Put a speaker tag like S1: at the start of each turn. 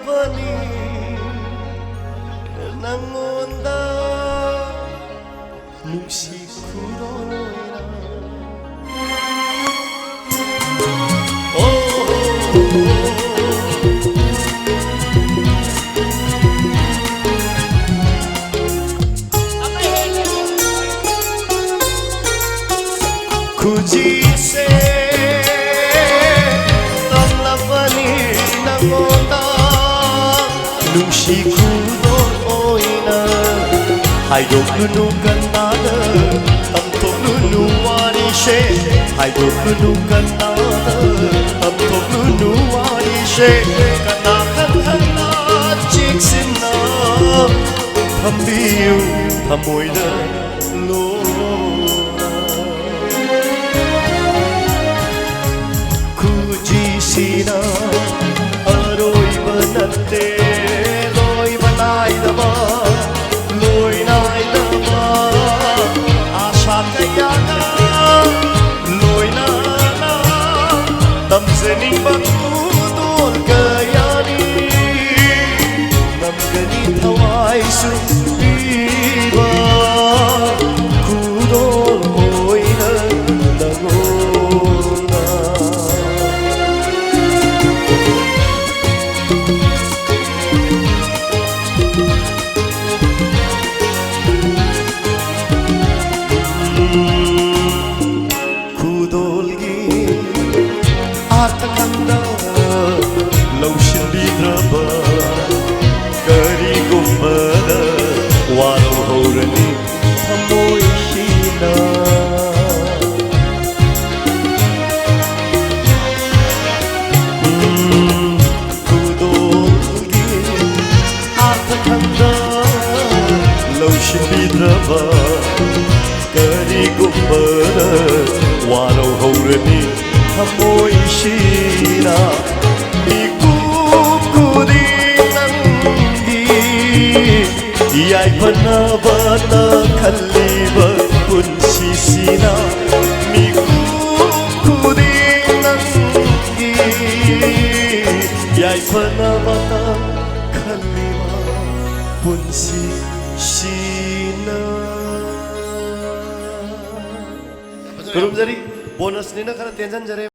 S1: ꯇꯝꯂꯕꯅꯤ ꯅꯪꯉꯣꯟꯗ ꯅꯨꯡꯁꯤ ꯈꯨꯔꯣꯏꯅ 굳이세 떠나버린 나보다 눈시 굳어오이나 하이도 누누가 나는 땀도 누누와리세 하이도 누누가 나는 땀도 누누와리세 까나한하나 찍신나 밤비유 밤모이는 Sina aroiba natte loiba naidaba asha kayana loina na tamzening bagudol kayani namgani thawai su iba kudol oina nago Atakanda lotion bidraba kari gumbada waro horani thamoi hina kudolgi atakanda lotion bidraba kari gumbada waro horani Amoy shina ikukuding nanggi iyay panabana kaliba punsisina mikukuding nanggi iyay panabana kaliba punsisina Belum jadi bonus ni nak kena tension jare